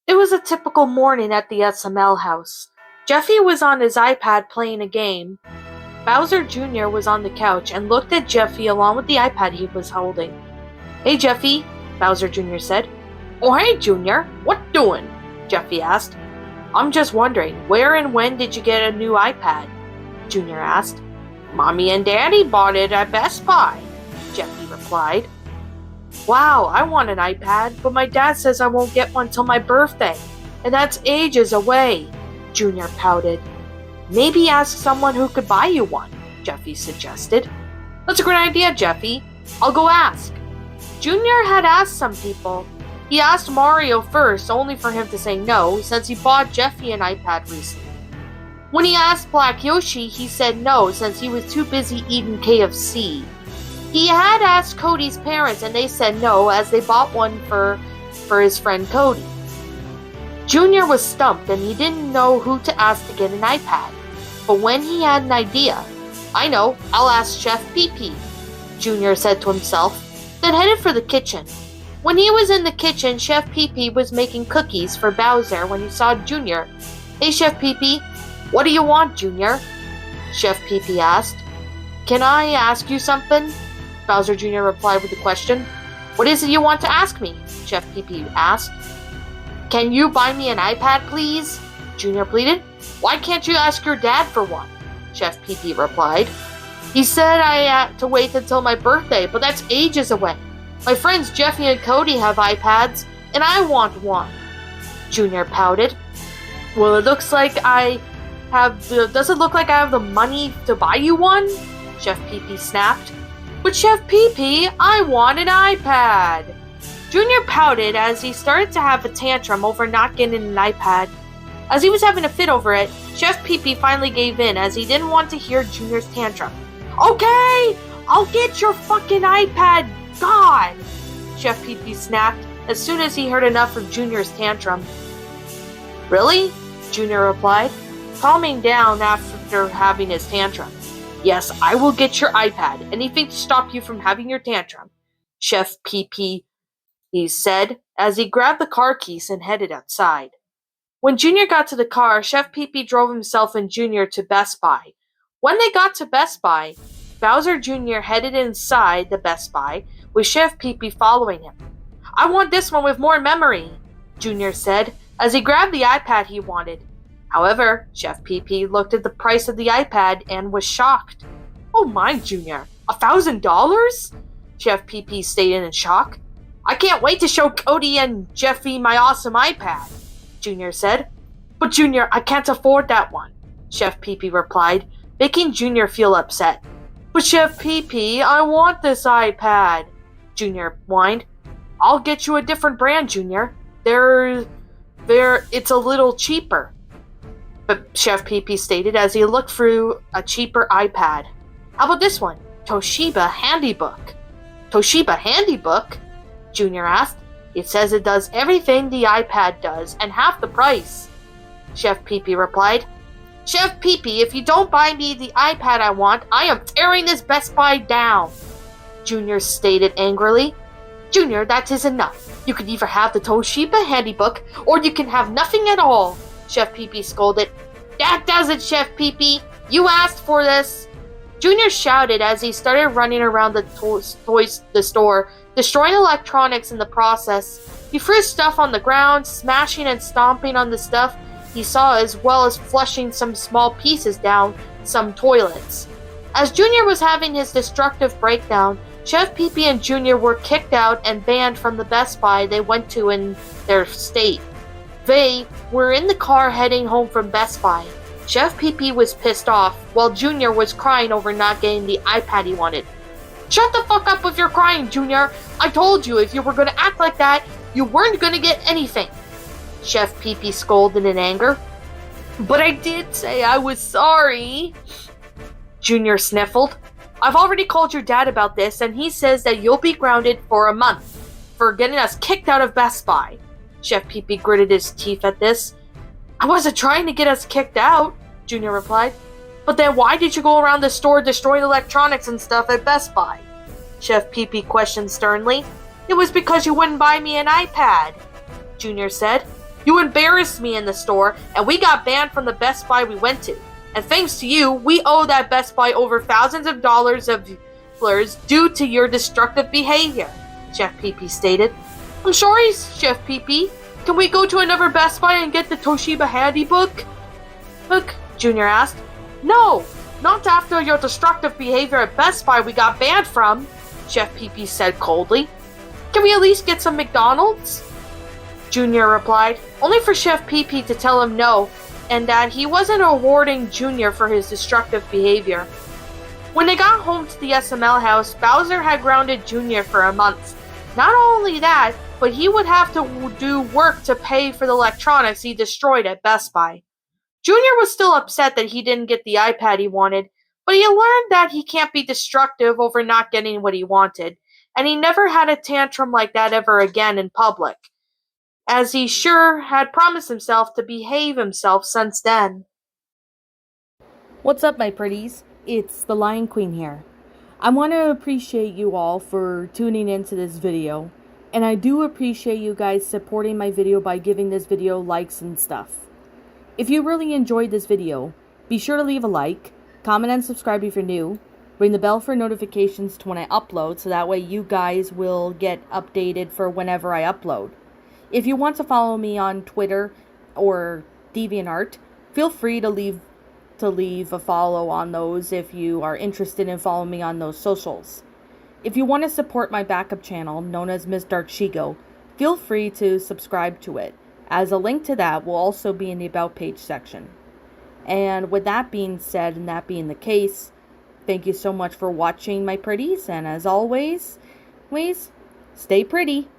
It was a typical morning at the SML house. Jeffy was on his iPad playing a game. Bowser Jr. was on the couch and looked at Jeffy along with the iPad he was holding. "Hey Jeffy," Bowser Jr. said. "Oh hey Junior, what doing?" Jeffy asked. "I'm just wondering, where and when did you get a new iPad?" Junior asked. "Mommy and Daddy bought it at Best Buy," Jeffy replied. "Wow, I want an iPad, but my dad says I won't get one till my birthday, and that's ages away," Junior pouted. "Maybe ask someone who could buy you one," Jeffy suggested. "That's a great idea, Jeffy. I'll go ask." Junior had asked some people. He asked Mario first, only for him to say no, since he bought Jeffy an iPad recently. When he asked Black Yoshi, he said no, since he was too busy eating KFC. He had asked Cody's parents, and they said no, as they bought one for his friend Cody. Junior was stumped, and he didn't know who to ask to get an iPad. But when he had an idea, "I know, I'll ask Chef Pee-Pee," Junior said to himself, then headed for the kitchen. When he was in the kitchen, Chef Pee-Pee was making cookies for Bowser when he saw Junior. "Hey Chef Pee-Pee, what do you want, Junior?" Chef Pee-Pee asked. "Can I ask you something?" Bowser Jr. replied with a question. "What is it you want to ask me?" Chef Pee-Pee asked. "Can you buy me an iPad, please?" Junior pleaded. "Why can't you ask your dad for one?" Chef Pee-Pee replied. "He said I had to wait until my birthday, but that's ages away. My friends Jeffy and Cody have iPads, and I want one." Junior pouted. "Well, it looks like does it look like I have the money to buy you one?" Chef Pee-Pee snapped. "But Chef Pee-Pee, I want an iPad!" Junior pouted as he started to have a tantrum over not getting an iPad. As he was having a fit over it, Chef Pee-Pee finally gave in as he didn't want to hear Junior's tantrum. "Okay, I'll get your fucking iPad, God!" Chef Pee-Pee snapped as soon as he heard enough of Junior's tantrum. "Really?" Junior replied, calming down after having his tantrum. "Yes, I will get your iPad. Anything to stop you from having your tantrum," Chef Pee-Pee said as he grabbed the car keys and headed outside. When Junior got to the car, Chef Pee-Pee drove himself and Junior to Best Buy. When they got to Best Buy, Bowser Jr. headed inside the Best Buy with Chef Pee-Pee following him. "I want this one with more memory," Junior said as he grabbed the iPad he wanted. However, Chef Pee-Pee looked at the price of the iPad and was shocked. "Oh my, Junior, $1,000? Chef Pee-Pee stated in shock. "I can't wait to show Cody and Jeffy my awesome iPad," Junior said. "But Junior, I can't afford that one," Chef Pee-Pee replied, making Junior feel upset. "But Chef Pee-Pee, I want this iPad," Junior whined. "I'll get you a different brand, Junior. It's a little cheaper," but Chef Pee-Pee stated as he looked through a cheaper iPad. "How about this one? Toshiba Handybook." "Toshiba Handybook?" Junior asked. "It says it does everything the iPad does and half the price," Chef Pee-Pee replied. "Chef Pee-Pee, if you don't buy me the iPad I want, I am tearing this Best Buy down," Junior stated angrily. "Junior, that is enough. You can either have the Toshiba Handybook or you can have nothing at all," Chef Pee-Pee scolded. "That does it, Chef Pee-Pee. You asked for this," Junior shouted as he started running around the store, destroying electronics in the process. He threw stuff on the ground, smashing and stomping on the stuff he saw, as well as flushing some small pieces down some toilets. As Junior was having his destructive breakdown, Chef Pee-Pee and Junior were kicked out and banned from the Best Buy they went to in their state. They were in the car heading home from Best Buy. Chef Pee-Pee was pissed off, while Junior was crying over not getting the iPad he wanted. "Shut the fuck up with your crying, Junior! I told you if you were gonna act like that, you weren't gonna get anything!" Chef Pee-Pee scolded in anger. "But I did say I was sorry," Junior sniffled. "I've already called your dad about this, and he says that you'll be grounded for a month for getting us kicked out of Best Buy." Chef Pee-Pee gritted his teeth at this. "I wasn't trying to get us kicked out," Junior replied. But then why did you go around the store destroying electronics and stuff at Best Buy? Chef Pee-Pee questioned sternly. It was because you wouldn't buy me an iPad, Junior said. You embarrassed me in the store, and we got banned from the Best Buy we went to. And thanks to you, we owe that Best Buy over thousands of dollars due to your destructive behavior, Chef Pee-Pee stated. I'm sorry, Chef Pee-Pee. Can we go to another Best Buy and get the Toshiba Handybook? Junior asked. No, not after your destructive behavior at Best Buy we got banned from, Chef Pee-Pee said coldly. Can we at least get some McDonald's? Junior replied, only for Chef Pee-Pee to tell him no, and that he wasn't rewarding Junior for his destructive behavior. When they got home to the SML house, Bowser had grounded Junior for a month. Not only that, but he would have to do work to pay for the electronics he destroyed at Best Buy. Junior was still upset that he didn't get the iPad he wanted, but he learned that he can't be destructive over not getting what he wanted, and he never had a tantrum like that ever again in public, as he sure had promised himself to behave himself since then. What's up, my pretties? It's the Lion Queen here. I want to appreciate you all for tuning into this video, and I do appreciate you guys supporting my video by giving this video likes and stuff. If you really enjoyed this video, be sure to leave a like, comment and subscribe if you're new, ring the bell for notifications to when I upload so that way you guys will get updated for whenever I upload. If you want to follow me on Twitter or DeviantArt, feel free to leave a follow on those if you are interested in following me on those socials. If you want to support my backup channel, known as Ms. Dark Shigo, feel free to subscribe to it, as a link to that will also be in the About page section. And with that being said, and that being the case, thank you so much for watching, my pretties, and as always, stay pretty.